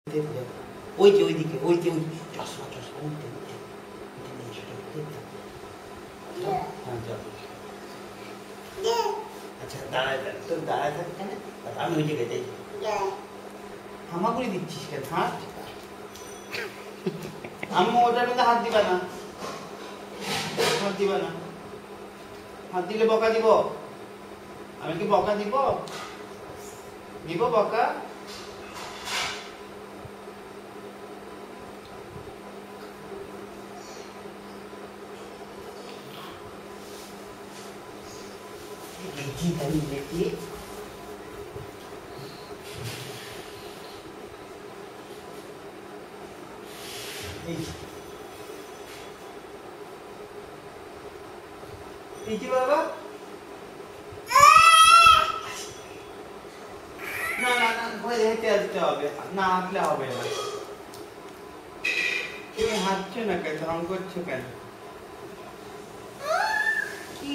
ওই যে ওইদিকে ওই যে ওই চশমা চশমা উঠতে উঠতে আচ্ছা দাঁড়ায় থাক তোর দাঁড়ায় থাক কেন আমি ওই জায়গায় যাই হামাগুড়ি দিচ্ছিস কেন হাত আম্মু ওটার মধ্যে হাত দিবা না হাত দিবা না হাত দিলে বকা দিব আমি কি বকা দিব দিব বকা Cinta ni lagi. Ini baba. না না না ভয় হেঁটে আসতে হবে না হাঁটলে হবে না তুমি হাঁটছো না কেন ঢং করছো কেন কি